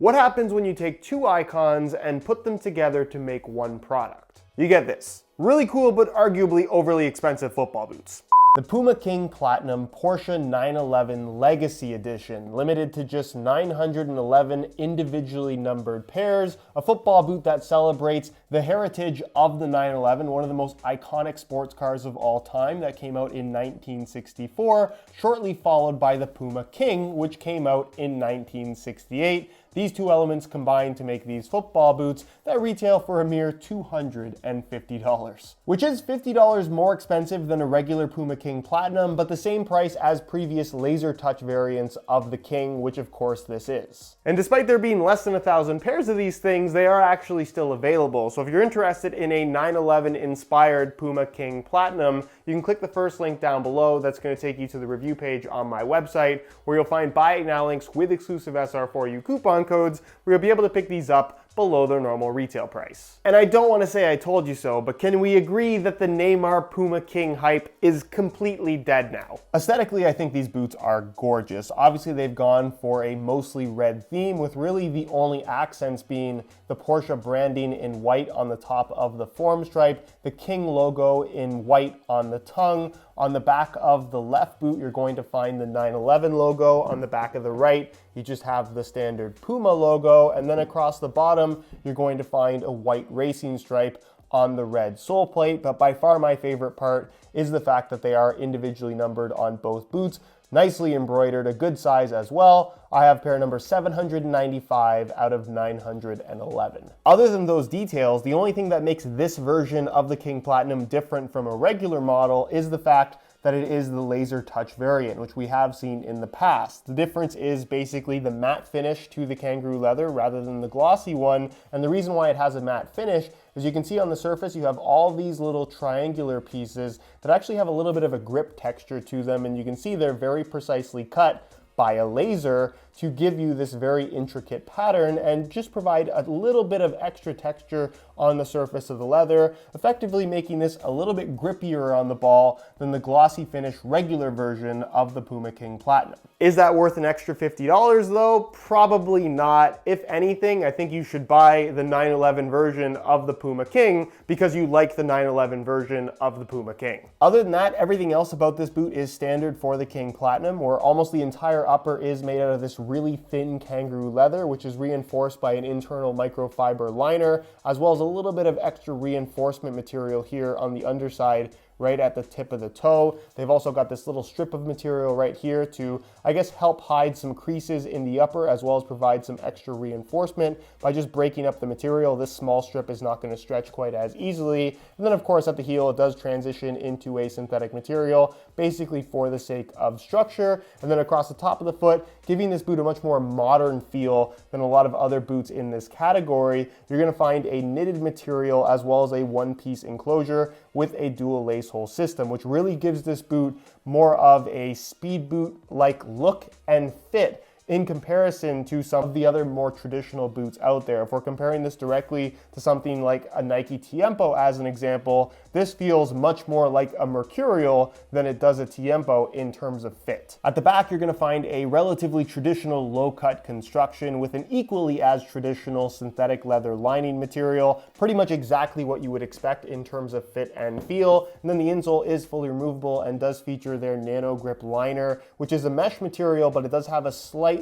What happens when you take two icons and put them together to make one product? You get this. Really cool but arguably overly expensive football boots. The Puma King Platinum Porsche 911 Legacy Edition, limited to just 911 individually numbered pairs, a football boot that celebrates the heritage of the 911, one of the most iconic sports cars of all time that came out in 1964, shortly followed by the Puma King, which came out in 1968. These two elements combine to make these football boots that retail for a mere $250, which is $50 more expensive than a regular Puma King Platinum, but the same price as previous laser touch variants of the King, which of course this is. And despite there being less than 1,000 pairs of these things, they are actually still available. So if you're interested in a 911 inspired Puma King Platinum, you can click the first link down below. That's going to take you to the review page on my website, where you'll find buy it now links with exclusive SR4U coupon codes, where you'll be able to pick these up below their normal retail price. And I don't want to say I told you so, but can we agree that the Neymar Puma King hype is completely dead now? Aesthetically, I think these boots are gorgeous. Obviously, they've gone for a mostly red theme, with really the only accents being the Porsche branding in white on the top of the form stripe, the King logo in white on the tongue. On the back of the left boot, you're going to find the 911 logo. On the back of the right, you just have the standard Puma logo. And then across the bottom, you're going to find a white racing stripe on the red sole plate. But by far my favorite part is the fact that they are individually numbered on both boots. Nicely embroidered, a good size as well. I have pair number 795 out of 911. Other than those details, the only thing that makes this version of the King Platinum different from a regular model is the fact that it is the laser touch variant, which we have seen in the past. The difference is basically the matte finish to the kangaroo leather rather than the glossy one. And the reason why it has a matte finish is you can see on the surface you have all these little triangular pieces that actually have a little bit of a grip texture to them, and you can see they're very precisely cut by a laser to give you this very intricate pattern and just provide a little bit of extra texture on the surface of the leather, effectively making this a little bit grippier on the ball than the glossy finish regular version of the Puma King Platinum. Is that worth an extra $50 though? Probably not. If anything, I think you should buy the 911 version of the Puma King because you like the 911 version of the Puma King. Other than that, everything else about this boot is standard for the King Platinum, where almost the entire upper is made out of this really thin kangaroo leather, which is reinforced by an internal microfiber liner, as well as a little bit of extra reinforcement material here on the underside right at the tip of the toe. They've also got this little strip of material right here to, I guess, help hide some creases in the upper, as well as provide some extra reinforcement by just breaking up the material. This small strip is not going to stretch quite as easily. And then of course at the heel, it does transition into a synthetic material, basically for the sake of structure. And then across the top of the foot, giving this boot a much more modern feel than a lot of other boots in this category. You're going to find a knitted material as well as a one-piece enclosure with a dual lace hole system, which really gives this boot more of a speed boot like look and fit in comparison to some of the other more traditional boots out there. If we're comparing this directly to something like a Nike Tiempo as an example, this feels much more like a Mercurial than it does a Tiempo in terms of fit. At the back, you're gonna find a relatively traditional low-cut construction with an equally as traditional synthetic leather lining material, pretty much exactly what you would expect in terms of fit and feel. And then the insole is fully removable and does feature their Nano Grip liner, which is a mesh material, but it does have a slightly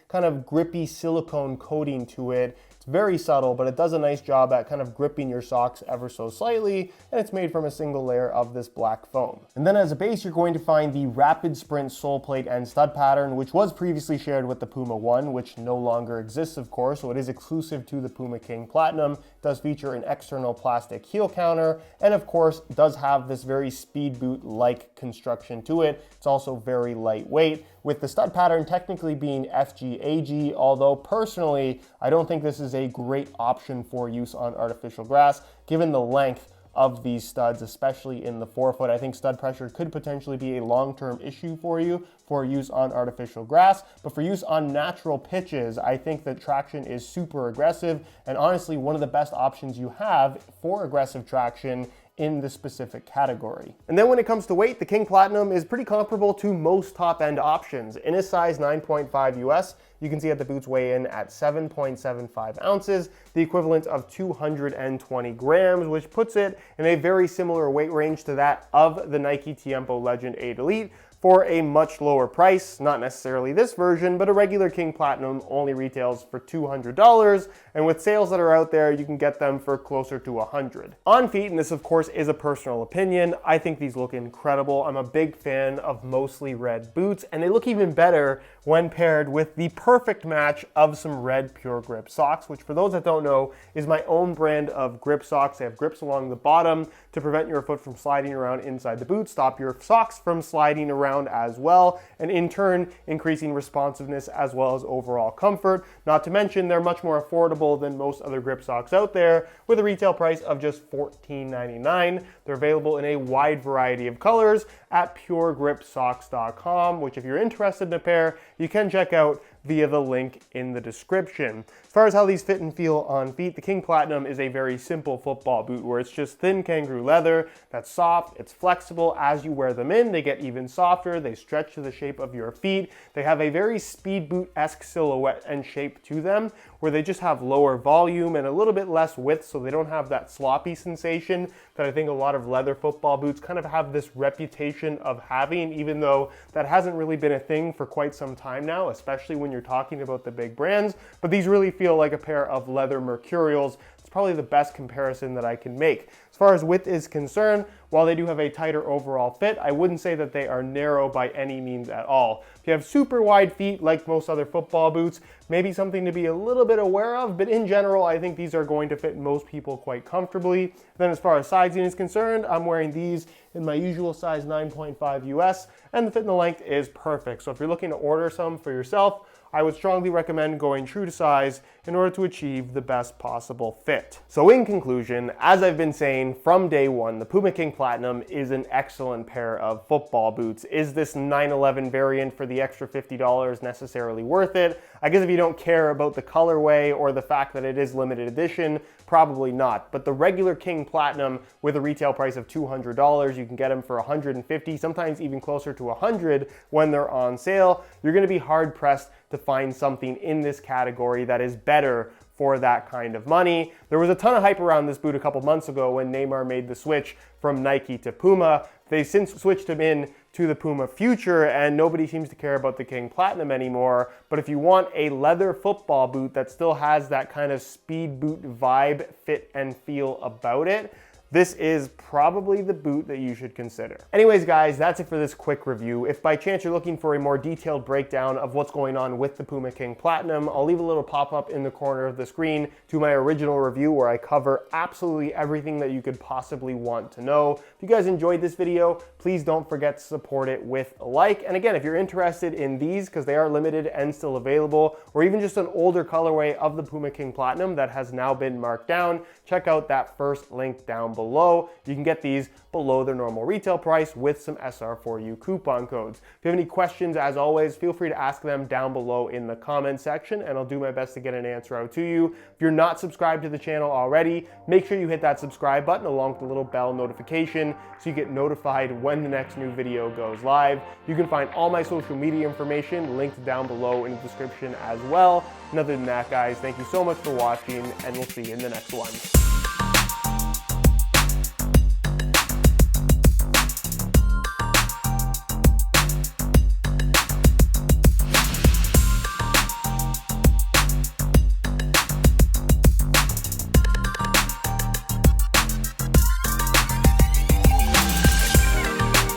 kind of grippy silicone coating to it. It's very subtle, but it does a nice job at kind of gripping your socks ever so slightly, and it's made from a single layer of this black foam. And then as a base, you're going to find the Rapid Sprint sole plate and stud pattern, which was previously shared with the Puma 1, which no longer exists, of course, so it is exclusive to the Puma King Platinum. It does feature an external plastic heel counter, and of course, does have this very speed boot-like construction to it. It's also very lightweight, with the stud pattern technically being FG-AG, although personally, I don't think this is a great option for use on artificial grass, given the length of these studs, especially in the forefoot. I think stud pressure could potentially be a long-term issue for you for use on artificial grass, but for use on natural pitches, I think that traction is super aggressive, and honestly, one of the best options you have for aggressive traction in the specific category. And then when it comes to weight, the King Platinum is pretty comparable to most top-end options. In a size 9.5 US, you can see that the boots weigh in at 7.75 ounces, the equivalent of 220 grams, which puts it in a very similar weight range to that of the Nike Tiempo Legend 8 Elite, for a much lower price. Not necessarily this version, but a regular King Platinum only retails for $200, and with sales that are out there, you can get them for closer to $100. On feet, and this of course is a personal opinion, I think these look incredible. I'm a big fan of mostly red boots, and they look even better when paired with the perfect match of some red Pure Grip socks, which for those that don't know, is my own brand of grip socks. They have grips along the bottom to prevent your foot from sliding around inside the boot, stop your socks from sliding around as well, and in turn increasing responsiveness as well as overall comfort. Not to mention they're much more affordable than most other grip socks out there, with a retail price of just $14.99. They're available in a wide variety of colors at puregripsocks.com, which if you're interested in a pair, you can check out via the link in the description. As far as how these fit and feel on feet, the King Platinum is a very simple football boot where it's just thin kangaroo leather that's soft, it's flexible. As you wear them in, they get even softer, they stretch to the shape of your feet. They have a very speed boot-esque silhouette and shape to them, where they just have lower volume and a little bit less width, so they don't have that sloppy sensation that I think a lot of leather football boots kind of have this reputation of having, even though that hasn't really been a thing for quite some time now, especially when you're talking about the big brands. But these really feel like a pair of leather Mercurials. It's probably the best comparison that I can make. As far as width is concerned, while they do have a tighter overall fit, I wouldn't say that they are narrow by any means at all. If you have super wide feet like most other football boots, maybe something to be a little bit aware of, but in general, I think these are going to fit most people quite comfortably. Then as far as sizing is concerned, I'm wearing these in my usual size 9.5 US, and the fit and the length is perfect. So if you're looking to order some for yourself, I would strongly recommend going true to size in order to achieve the best possible fit. So in conclusion, as I've been saying from day one, the Puma King Platinum is an excellent pair of football boots. Is this 911 variant for the extra $50 necessarily worth it? I guess if you don't care about the colorway or the fact that it is limited edition, probably not. But the regular King Platinum with a retail price of $200, you can get them for $150, sometimes even closer to $100 when they're on sale. You're gonna be hard pressed to find something in this category that is better for that kind of money. There was a ton of hype around this boot a couple months ago when Neymar made the switch from Nike to Puma. They've since switched him in to the Puma Future, and nobody seems to care about the King Platinum anymore. But if you want a leather football boot that still has that kind of speed boot vibe, fit, and feel about it, this is probably the boot that you should consider. Anyways, guys, that's it for this quick review. If by chance you're looking for a more detailed breakdown of what's going on with the Puma King Platinum, I'll leave a little pop-up in the corner of the screen to my original review where I cover absolutely everything that you could possibly want to know. If you guys enjoyed this video, please don't forget to support it with a like. And again, if you're interested in these, because they are limited and still available, or even just an older colorway of the Puma King Platinum that has now been marked down, check out that first link down below. You can get these below their normal retail price with some SR4U coupon codes. If you have any questions, as always, feel free to ask them down below in the comment section, and I'll do my best to get an answer out to you. If you're not subscribed to the channel already, make sure you hit that subscribe button along with the little bell notification so you get notified when the next new video goes live. You can find all my social media information linked down below in the description as well. And other than that, guys, thank you so much for watching, and we'll see you in the next one.